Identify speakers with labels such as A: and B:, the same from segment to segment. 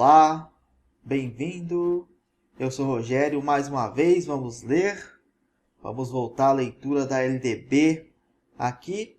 A: Olá, bem-vindo. Eu sou Rogério. Mais uma vez, vamos ler. Vamos voltar à leitura da LDB aqui,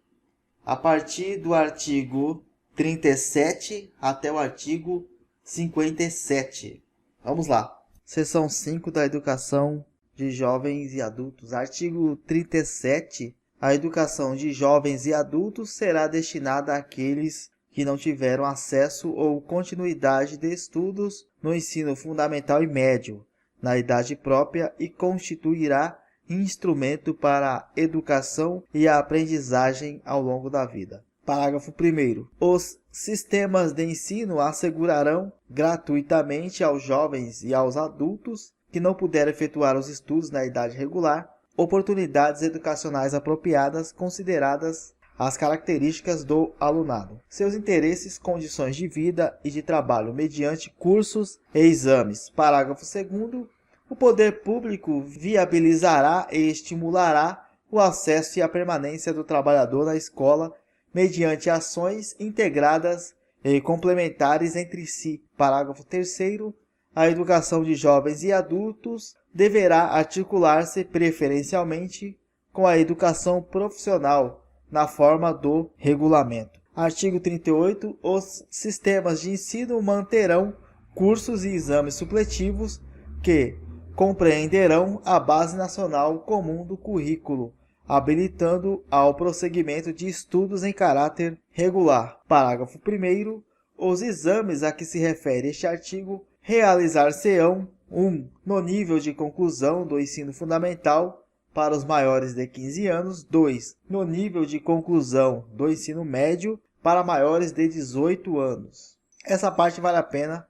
A: a partir do artigo 37 até o artigo 57. Vamos lá. Seção 5 da Educação de Jovens e Adultos. Artigo 37. A educação de jovens e adultos será destinada àqueles que não tiveram acesso ou continuidade de estudos no ensino fundamental e médio, na idade própria, e constituirá instrumento para a educação e a aprendizagem ao longo da vida. Parágrafo 1º. Os sistemas de ensino assegurarão gratuitamente aos jovens e aos adultos que não puderam efetuar os estudos na idade regular oportunidades educacionais apropriadas, consideradas as características do alunado, seus interesses, condições de vida e de trabalho, mediante cursos e exames. Parágrafo 2º. O poder público viabilizará e estimulará o acesso e a permanência do trabalhador na escola mediante ações integradas e complementares entre si. Parágrafo 3º. A educação de jovens e adultos deverá articular-se preferencialmente com a educação profissional na forma do regulamento. Artigo 38. Os sistemas de ensino manterão cursos e exames supletivos que compreenderão a base nacional comum do currículo, habilitando ao prosseguimento de estudos em caráter regular. Parágrafo 1º. Os exames a que se refere este artigo realizar-se-ão 1. No nível de conclusão do ensino fundamental para os maiores de 15 anos, 2. No nível de conclusão do ensino médio para maiores de 18 anos. Essa parte vale a pena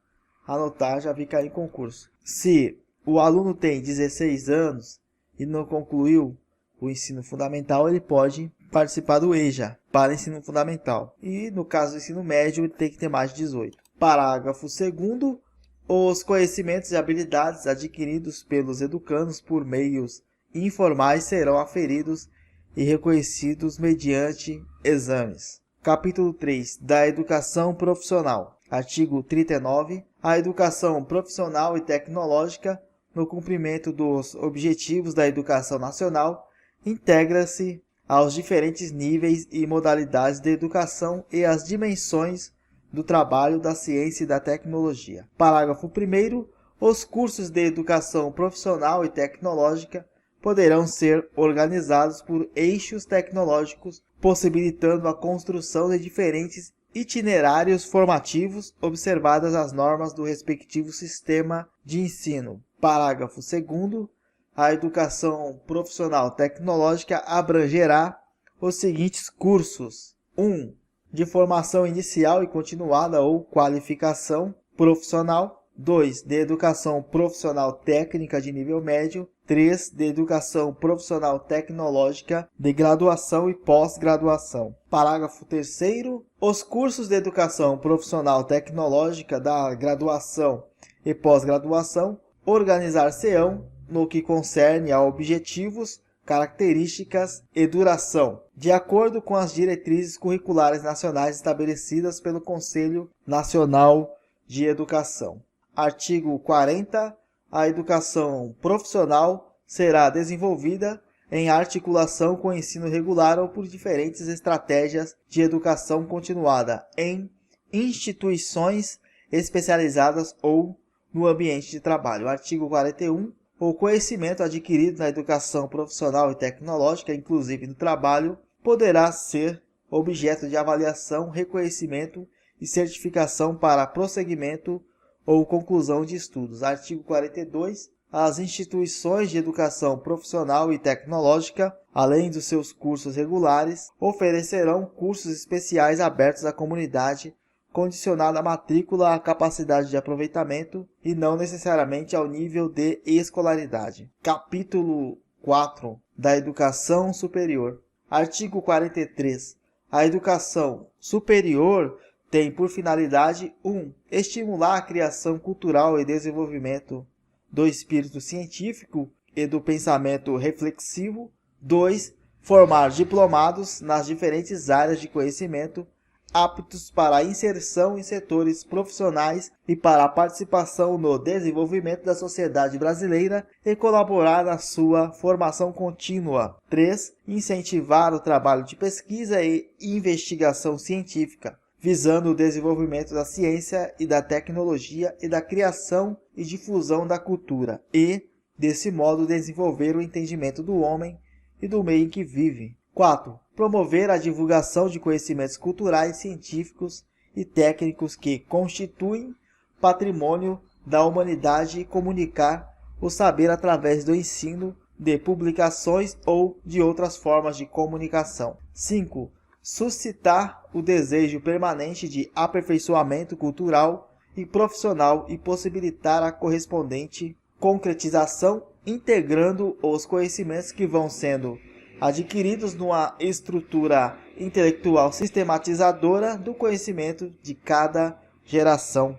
A: anotar, já fica aí em concurso. Se o aluno tem 16 anos e não concluiu o ensino fundamental, ele pode participar do EJA para ensino fundamental. E no caso do ensino médio, ele tem que ter mais de 18. Parágrafo 2º. Os conhecimentos e habilidades adquiridos pelos educandos por meios informais serão aferidos e reconhecidos mediante exames. Capítulo 3 da Educação Profissional. Artigo 39. A educação profissional e tecnológica, no cumprimento dos objetivos da educação nacional, integra-se aos diferentes níveis e modalidades de educação e às dimensões do trabalho, da ciência e da tecnologia. Parágrafo 1º. Os cursos de educação profissional e tecnológica poderão ser organizados por eixos tecnológicos, possibilitando a construção de diferentes itinerários formativos, observadas as normas do respectivo sistema de ensino. Parágrafo 2º. A educação profissional tecnológica abrangerá os seguintes cursos: 1. De formação inicial e continuada ou qualificação profissional. 2. De educação profissional técnica de nível médio. 3. De educação profissional tecnológica de graduação e pós-graduação. Parágrafo 3º. Os cursos de educação profissional tecnológica da graduação e pós-graduação organizar-se-ão no que concerne a objetivos, características e duração, de acordo com as diretrizes curriculares nacionais estabelecidas pelo Conselho Nacional de Educação. Artigo 40. A educação profissional será desenvolvida em articulação com o ensino regular ou por diferentes estratégias de educação continuada em instituições especializadas ou no ambiente de trabalho. Artigo 41. O conhecimento adquirido na educação profissional e tecnológica, inclusive no trabalho, poderá ser objeto de avaliação, reconhecimento e certificação para prosseguimento ou conclusão de estudos. Artigo 42. As instituições de educação profissional e tecnológica, além dos seus cursos regulares, oferecerão cursos especiais abertos à comunidade, condicionado à matrícula, à capacidade de aproveitamento e não necessariamente ao nível de escolaridade. Capítulo 4 da Educação Superior. Artigo 43. A educação superior tem por finalidade 1. Estimular a criação cultural e desenvolvimento do espírito científico e do pensamento reflexivo. 2. Formar diplomados nas diferentes áreas de conhecimento aptos para a inserção em setores profissionais e para a participação no desenvolvimento da sociedade brasileira e colaborar na sua formação contínua. 3. Incentivar o trabalho de pesquisa e investigação científica, visando o desenvolvimento da ciência e da tecnologia e da criação e difusão da cultura, e, desse modo, desenvolver o entendimento do homem e do meio em que vive. 4. Promover a divulgação de conhecimentos culturais, científicos e técnicos que constituem patrimônio da humanidade e comunicar o saber através do ensino, de publicações ou de outras formas de comunicação. 5. Suscitar o desejo permanente de aperfeiçoamento cultural e profissional e possibilitar a correspondente concretização, integrando os conhecimentos que vão sendo adquiridos numa estrutura intelectual sistematizadora do conhecimento de cada geração.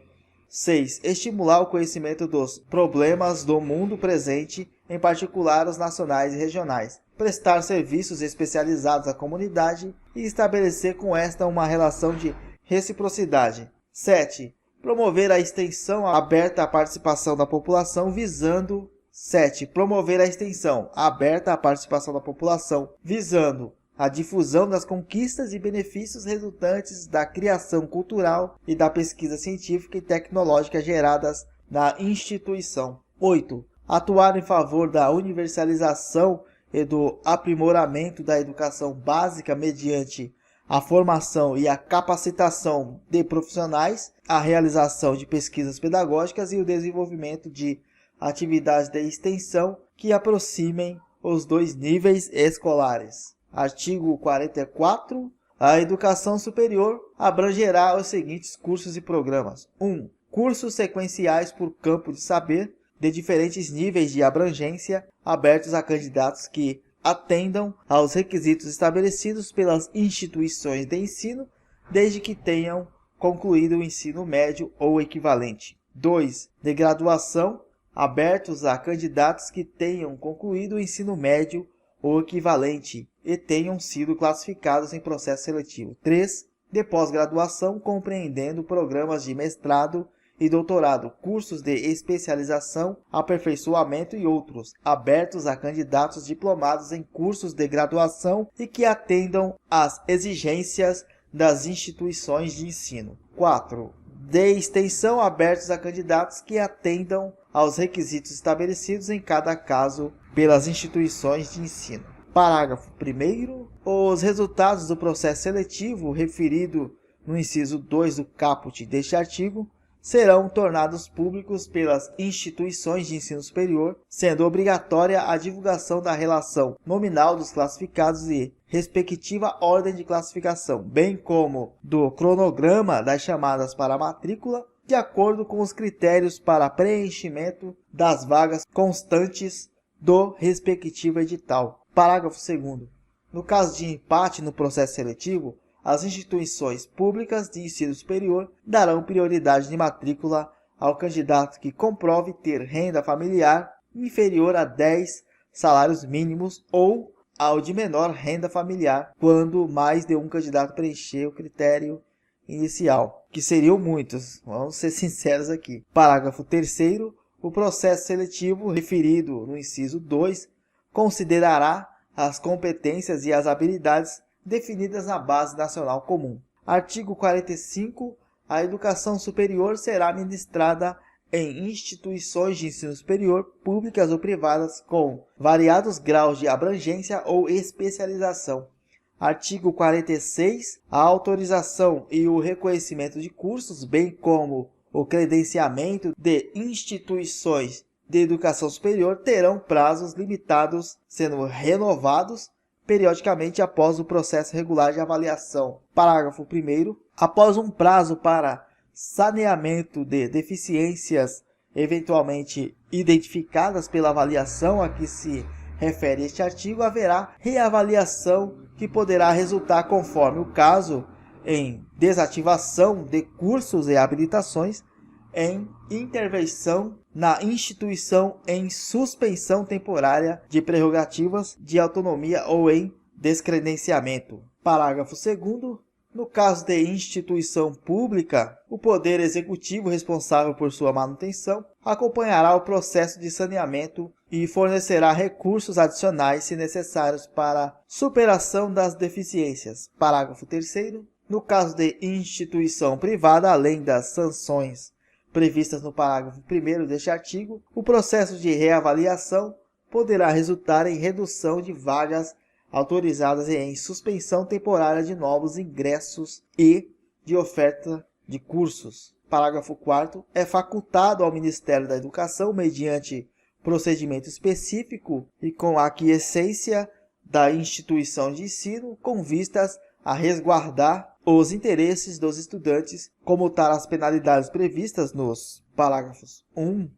A: 6. Estimular o conhecimento dos problemas do mundo presente, em particular os nacionais e regionais. Prestar serviços especializados à comunidade e estabelecer com esta uma relação de reciprocidade. 7. Promover a extensão aberta à participação da população visando... 7. Promover a extensão aberta à participação da população, visando a difusão das conquistas e benefícios resultantes da criação cultural e da pesquisa científica e tecnológica geradas na instituição. 8. Atuar em favor da universalização e do aprimoramento da educação básica mediante a formação e a capacitação de profissionais, a realização de pesquisas pedagógicas e o desenvolvimento de atividades de extensão que aproximem os dois níveis escolares. Artigo 44. A educação superior abrangerá os seguintes cursos e programas. 1. Cursos sequenciais por campo de saber, de diferentes níveis de abrangência, abertos a candidatos que atendam aos requisitos estabelecidos pelas instituições de ensino, desde que tenham concluído o ensino médio ou equivalente. 2. De graduação, abertos a candidatos que tenham concluído o ensino médio ou equivalente e tenham sido classificados em processo seletivo. 3. De pós-graduação, compreendendo programas de mestrado e doutorado, cursos de especialização, aperfeiçoamento e outros, abertos a candidatos diplomados em cursos de graduação e que atendam às exigências das instituições de ensino. 4. De extensão, abertos a candidatos que atendam aos requisitos estabelecidos em cada caso pelas instituições de ensino. Parágrafo 1º. Os resultados do processo seletivo referido no inciso 2 do caput deste artigo serão tornados públicos pelas instituições de ensino superior, sendo obrigatória a divulgação da relação nominal dos classificados e respectiva ordem de classificação, bem como do cronograma das chamadas para a matrícula, de acordo com os critérios para preenchimento das vagas constantes do respectivo edital. Parágrafo 2º. No caso de empate no processo seletivo, as instituições públicas de ensino superior darão prioridade de matrícula ao candidato que comprove ter renda familiar inferior a 10 salários mínimos ou ao de menor renda familiar, quando mais de um candidato preencher o critério inicial, que seriam muitos, vamos ser sinceros aqui. Parágrafo 3º. O processo seletivo referido no inciso 2 considerará as competências e as habilidades definidas na Base Nacional Comum. Artigo 45. A educação superior será ministrada em instituições de ensino superior, públicas ou privadas, com variados graus de abrangência ou especialização. Artigo 46. A autorização e o reconhecimento de cursos, bem como o credenciamento de instituições de educação superior, terão prazos limitados, sendo renovados periodicamente após o processo regular de avaliação. Parágrafo 1º. Após um prazo para saneamento de deficiências eventualmente identificadas pela avaliação a que se refere este artigo, haverá reavaliação que poderá resultar, conforme o caso, em desativação de cursos e habilitações, em intervenção na instituição, em suspensão temporária de prerrogativas de autonomia ou em descredenciamento. Parágrafo 2º. No caso de instituição pública, o Poder Executivo responsável por sua manutenção acompanhará o processo de saneamento e fornecerá recursos adicionais se necessários para a superação das deficiências. Parágrafo 3º. No caso de instituição privada, além das sanções previstas no parágrafo 1º deste artigo, o processo de reavaliação poderá resultar em redução de vagas autorizadas e em suspensão temporária de novos ingressos e de oferta de cursos. Parágrafo 4º. É facultado ao Ministério da Educação, mediante procedimento específico e com a aquiescência da instituição de ensino, com vistas a resguardar os interesses dos estudantes, comutar as penalidades previstas nos parágrafos 1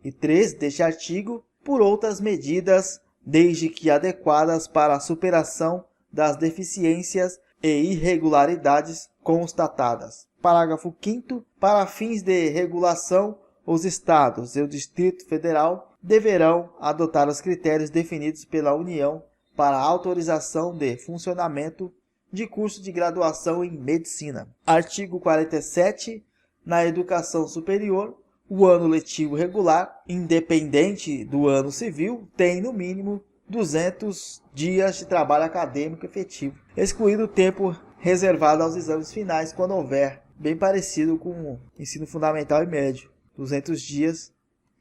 A: e 3 deste artigo por outras medidas, desde que adequadas para a superação das deficiências e irregularidades constatadas. Parágrafo 5º. Para fins de regulação, os Estados e o Distrito Federal deverão adotar os critérios definidos pela União para a autorização de funcionamento de curso de graduação em medicina. Artigo 47. Na educação superior, o ano letivo regular, independente do ano civil, tem no mínimo 200 dias de trabalho acadêmico efetivo, excluído o tempo reservado aos exames finais, quando houver, bem parecido com o ensino fundamental e médio. 200 dias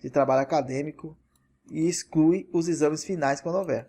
A: de trabalho acadêmico e exclui os exames finais quando houver.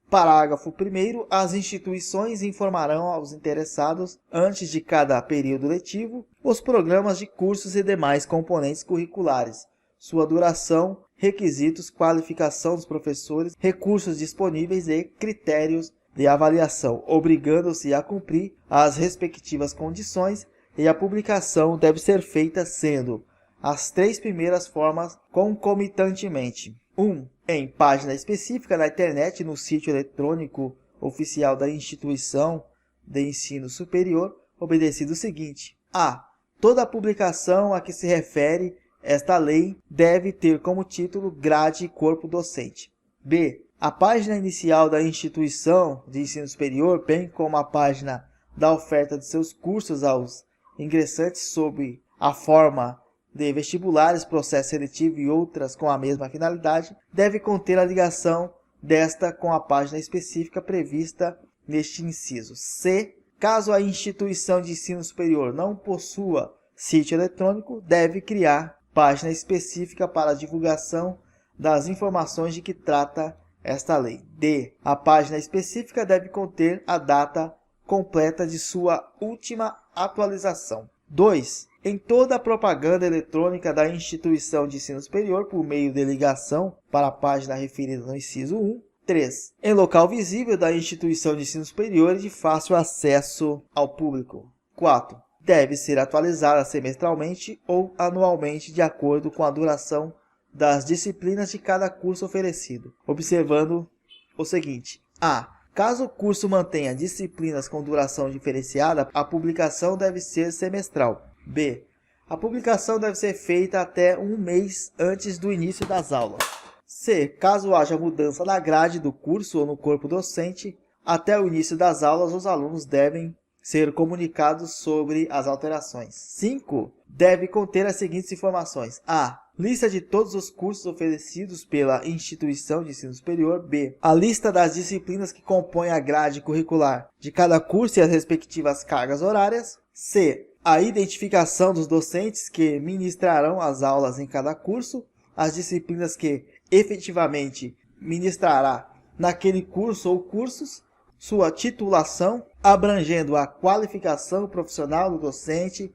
A: Parágrafo 1º. As instituições informarão aos interessados, antes de cada período letivo, os programas de cursos e demais componentes curriculares, sua duração, requisitos, qualificação dos professores, recursos disponíveis e critérios de avaliação, obrigando-se a cumprir as respectivas condições, e a publicação deve ser feita sendo as 3 primeiras formas concomitantemente. 1. Em página específica na internet, no sítio eletrônico oficial da instituição de ensino superior, obedecido o seguinte: a. Toda a publicação a que se refere esta lei deve ter como título grade e corpo docente. b. A página inicial da instituição de ensino superior, bem como a página da oferta de seus cursos aos ingressantes sob a forma de vestibulares, processo seletivo e outras com a mesma finalidade, deve conter a ligação desta com a página específica prevista neste inciso. C. Caso a instituição de ensino superior não possua sítio eletrônico, deve criar página específica para a divulgação das informações de que trata esta lei. D. A página específica deve conter a data completa de sua última atualização. 2. Em toda a propaganda eletrônica da instituição de ensino superior, por meio de ligação para a página referida no inciso 1. 3. Em local visível da instituição de ensino superior e de fácil acesso ao público. 4. Deve ser atualizada semestralmente ou anualmente de acordo com a duração das disciplinas de cada curso oferecido, observando o seguinte: a. Caso o curso mantenha disciplinas com duração diferenciada, a publicação deve ser semestral. B. A publicação deve ser feita até um mês antes do início das aulas. C. Caso haja mudança na grade do curso ou no corpo docente, até o início das aulas os alunos devem ser comunicados sobre as alterações. 5. Deve conter as seguintes informações: a. Lista de todos os cursos oferecidos pela instituição de ensino superior. B. A lista das disciplinas que compõem a grade curricular de cada curso e as respectivas cargas horárias. C. A identificação dos docentes que ministrarão as aulas em cada curso, as disciplinas que efetivamente ministrará naquele curso ou cursos, sua titulação, abrangendo a qualificação profissional do docente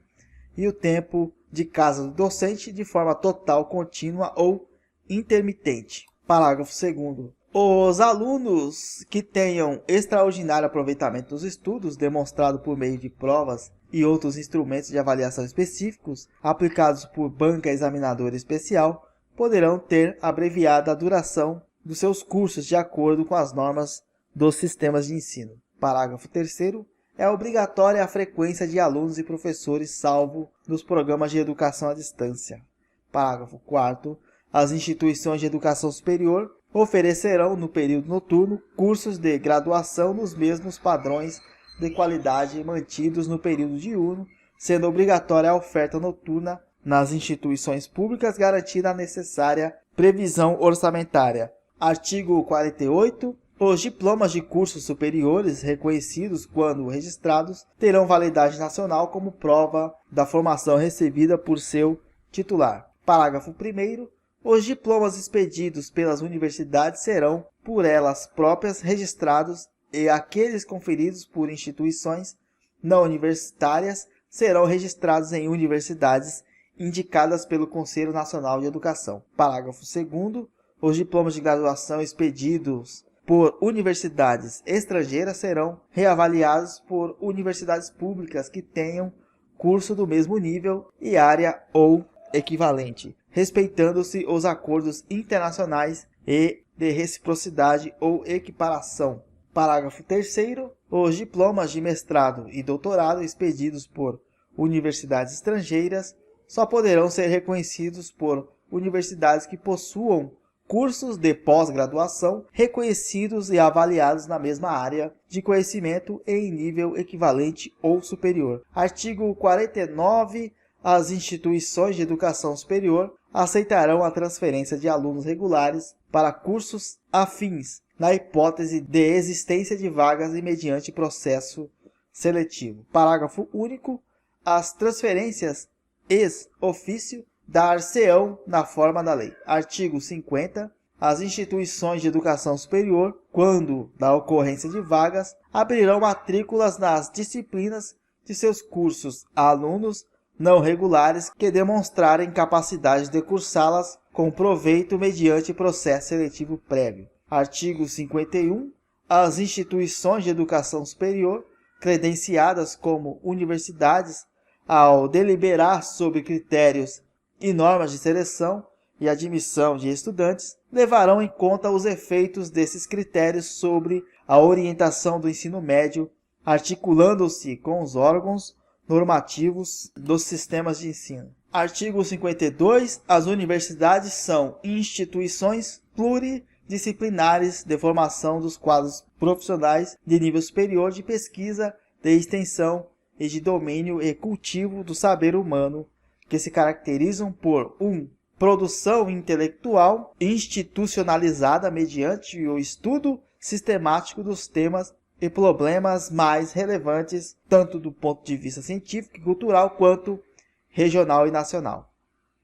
A: e o tempo de casa do docente de forma total, contínua ou intermitente. Parágrafo 2º. Os alunos que tenham extraordinário aproveitamento dos estudos, demonstrado por meio de provas e outros instrumentos de avaliação específicos, aplicados por banca examinadora especial, poderão ter abreviada a duração dos seus cursos de acordo com as normas dos sistemas de ensino. Parágrafo 3º. É obrigatória a frequência de alunos e professores, salvo nos programas de educação à distância. Parágrafo 4º. As instituições de educação superior oferecerão, no período noturno, cursos de graduação nos mesmos padrões de qualidade mantidos no período diurno, sendo obrigatória a oferta noturna nas instituições públicas, garantida a necessária previsão orçamentária. Artigo 48. Os diplomas de cursos superiores reconhecidos quando registrados terão validade nacional como prova da formação recebida por seu titular. Parágrafo 1º. Os diplomas expedidos pelas universidades serão, por elas próprias, registrados e aqueles conferidos por instituições não universitárias serão registrados em universidades indicadas pelo Conselho Nacional de Educação. Parágrafo 2º. Os diplomas de graduação expedidos por universidades estrangeiras serão reavaliados por universidades públicas que tenham curso do mesmo nível e área ou equivalente, respeitando-se os acordos internacionais e de reciprocidade ou equiparação. Parágrafo 3º. Os diplomas de mestrado e doutorado expedidos por universidades estrangeiras só poderão ser reconhecidos por universidades que possuam cursos de pós-graduação reconhecidos e avaliados na mesma área de conhecimento em nível equivalente ou superior. Artigo 49. As instituições de educação superior aceitarão a transferência de alunos regulares para cursos afins, na hipótese de existência de vagas e mediante processo seletivo. Parágrafo único. As transferências ex officio dar-se-ão na forma da lei. Artigo 50. As instituições de educação superior, quando da ocorrência de vagas, abrirão matrículas nas disciplinas de seus cursos a alunos não regulares que demonstrarem capacidade de cursá-las com proveito mediante processo seletivo prévio. Artigo 51. As instituições de educação superior, credenciadas como universidades, ao deliberar sobre critérios e normas de seleção e admissão de estudantes, levarão em conta os efeitos desses critérios sobre a orientação do ensino médio, articulando-se com os órgãos normativos dos sistemas de ensino. Artigo 52. As universidades são instituições pluridisciplinares de formação dos quadros profissionais de nível superior de pesquisa, de extensão e de domínio e cultivo do saber humano, que se caracterizam por 1. Produção intelectual institucionalizada mediante o estudo sistemático dos temas e problemas mais relevantes, tanto do ponto de vista científico e cultural, quanto regional e nacional.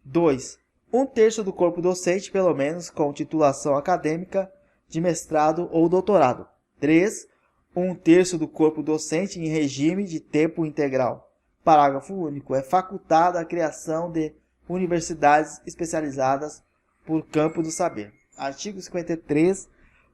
A: 2. 1/3 do corpo docente, pelo menos, com titulação acadêmica de mestrado ou doutorado. 3. 1/3 do corpo docente em regime de tempo integral. Parágrafo único. É facultada a criação de universidades especializadas por campo do saber. Artigo 53.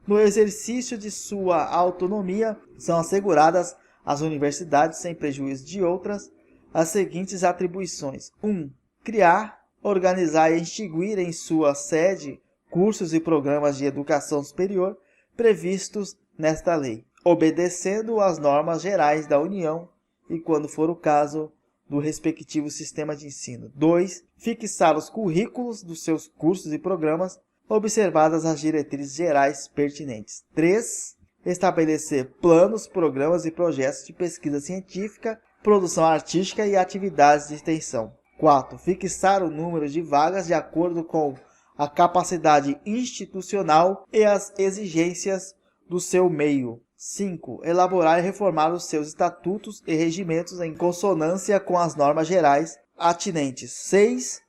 A: No exercício de sua autonomia, são asseguradas às universidades, sem prejuízo de outras, as seguintes atribuições. 1. Criar, organizar e instituir em sua sede cursos e programas de educação superior previstos nesta lei, obedecendo às normas gerais da União e, quando for o caso, do respectivo sistema de ensino. 2. Fixar os currículos dos seus cursos e programas, observadas as diretrizes gerais pertinentes. 3. Estabelecer planos, programas e projetos de pesquisa científica, produção artística e atividades de extensão. 4. Fixar o número de vagas de acordo com a capacidade institucional e as exigências do seu meio. 5. Elaborar e reformar os seus estatutos e regimentos em consonância com as normas gerais atinentes. 6.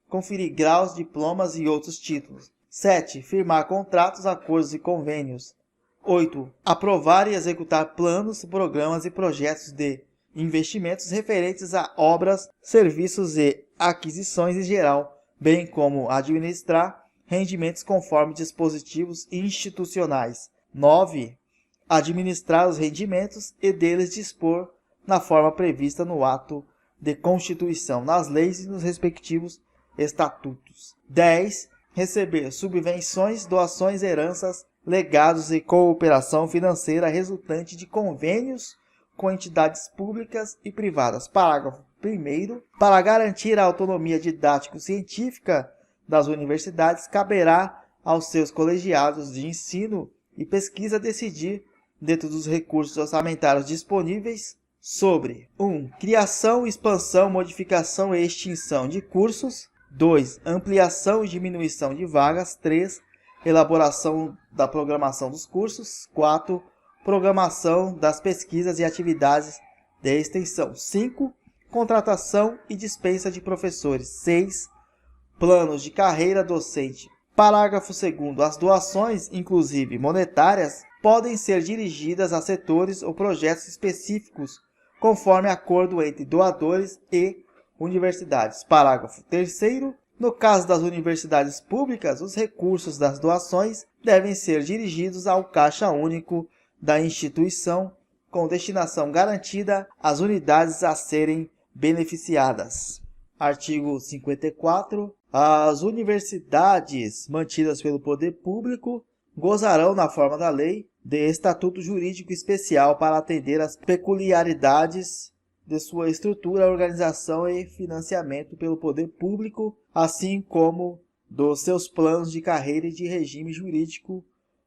A: Conferir graus, diplomas e outros títulos. 7. Firmar contratos, acordos e convênios. 8. Aprovar e executar planos, programas e projetos de investimentos referentes a obras, serviços e aquisições em geral, bem como administrar rendimentos conforme dispositivos institucionais. 9. Administrar os rendimentos e deles dispor na forma prevista no ato de constituição, nas leis e nos respectivos estatutos. 10. Receber subvenções, doações, heranças, legados e cooperação financeira resultante de convênios com entidades públicas e privadas. Parágrafo 1º. Para garantir a autonomia didático-científica das universidades, caberá aos seus colegiados de ensino e pesquisa decidir dentro dos recursos orçamentários disponíveis, sobre 1. Criação, expansão, modificação e extinção de cursos. 2. Ampliação e diminuição de vagas. 3. Elaboração da programação dos cursos. 4. Programação das pesquisas e atividades de extensão. 5. Contratação e dispensa de professores. 6. Planos de carreira docente. Parágrafo 2º. As doações, inclusive monetárias, podem ser dirigidas a setores ou projetos específicos, conforme acordo entre doadores e universidades. Parágrafo 3º. No caso das universidades públicas, os recursos das doações devem ser dirigidos ao Caixa Único da instituição, com destinação garantida às unidades a serem beneficiadas. Artigo 54. As universidades mantidas pelo poder público gozarão, na forma da lei, de estatuto jurídico especial para atender às peculiaridades de sua estrutura, organização e financiamento pelo poder público, assim como dos seus planos de carreira e de regime jurídico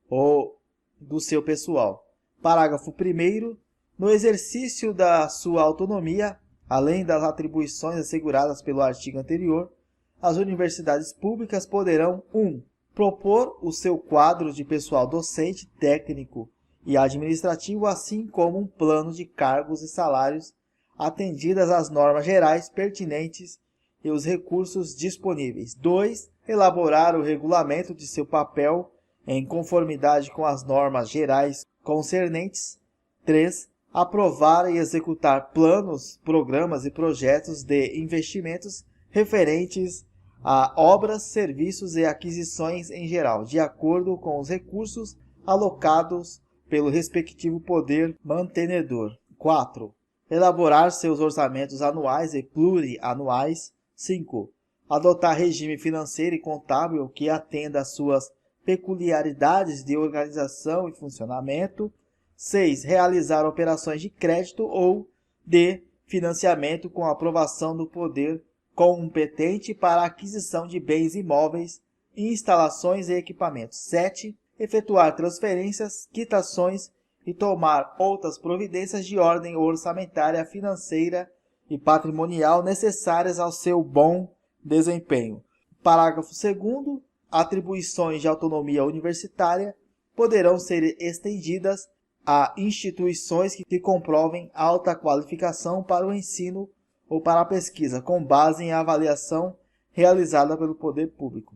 A: ou do seu pessoal. Parágrafo 1º. No exercício da sua autonomia, além das atribuições asseguradas pelo artigo anterior, as universidades públicas poderão 1. Propor o seu quadro de pessoal docente, técnico e administrativo, assim como um plano de cargos e salários, atendidas as normas gerais pertinentes e os recursos disponíveis. 2. Elaborar o regulamento de seu papel em conformidade com as normas gerais concernentes. 3. Aprovar e executar planos, programas e projetos de investimentos referentes a obras, serviços e aquisições em geral, de acordo com os recursos alocados pelo respectivo poder mantenedor. 4. Elaborar seus orçamentos anuais e plurianuais. 5. Adotar regime financeiro e contábil que atenda às suas peculiaridades de organização e funcionamento. 6. Realizar operações de crédito ou de financiamento com aprovação do poder competente para a aquisição de bens imóveis, instalações e equipamentos. 7. Efetuar transferências, quitações e tomar outras providências de ordem orçamentária, financeira e patrimonial necessárias ao seu bom desempenho. Parágrafo 2º. Atribuições de autonomia universitária poderão ser estendidas a instituições que comprovem alta qualificação para o ensino ou para a pesquisa, com base em avaliação realizada pelo poder público.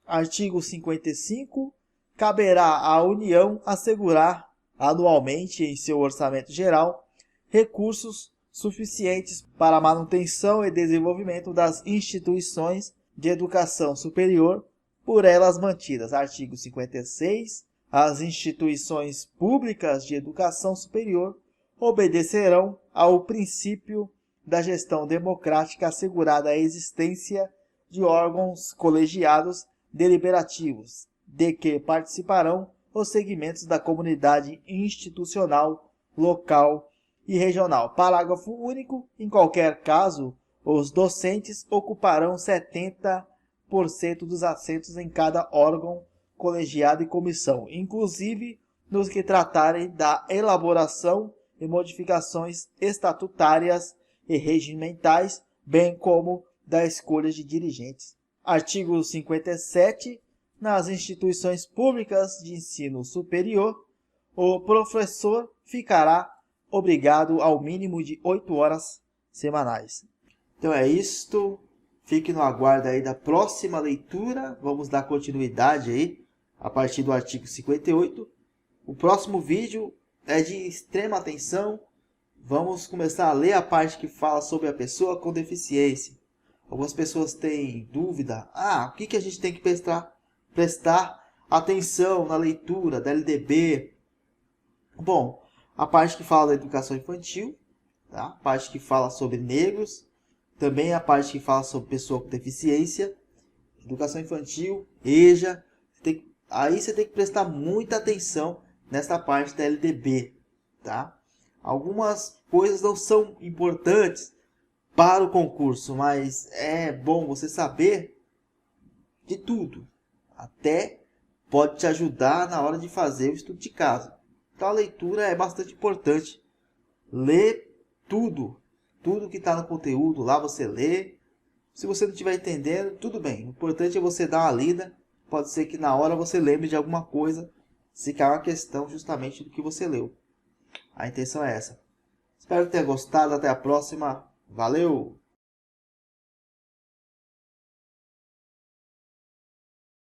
A: Artigo 55. Caberá à União assegurar anualmente em seu orçamento geral recursos suficientes para a manutenção e desenvolvimento das instituições de educação superior por elas mantidas. Artigo 56. As instituições públicas de educação superior obedecerão ao princípio da gestão democrática, assegurada a existência de órgãos colegiados deliberativos, de que participarão os segmentos da comunidade institucional, local e regional. Parágrafo único. Em qualquer caso, os docentes ocuparão 70% dos assentos em cada órgão colegiado e comissão, inclusive nos que tratarem da elaboração e modificações estatutárias e regimentais, bem como da escolha de dirigentes. Artigo 57. Nas instituições públicas de ensino superior, o professor ficará obrigado ao mínimo de 8 horas semanais. Então é isto. Fique no aguardo aí da próxima leitura. Vamos dar continuidade aí a partir do artigo 58. O próximo vídeo é de extrema atenção. Vamos começar a ler a parte que fala sobre a pessoa com deficiência. Algumas pessoas têm dúvida. O que a gente tem que prestar atenção na leitura da LDB? Bom, a parte que fala da educação infantil, tá? A parte que fala sobre negros, também a parte que fala sobre pessoa com deficiência, educação infantil, EJA. Aí você tem que prestar muita atenção nessa parte da LDB, tá? Algumas coisas não são importantes para o concurso, mas é bom você saber de tudo. Até pode te ajudar na hora de fazer o estudo de casa, Então a leitura é bastante importante. Lê tudo que está no conteúdo, lá você lê. Se você não estiver entendendo, tudo bem. O importante é você dar uma lida. Pode ser que na hora você lembre de alguma coisa, se cair uma questão justamente do que você leu. A intenção é essa. Espero que tenha gostado. Até a próxima. Valeu!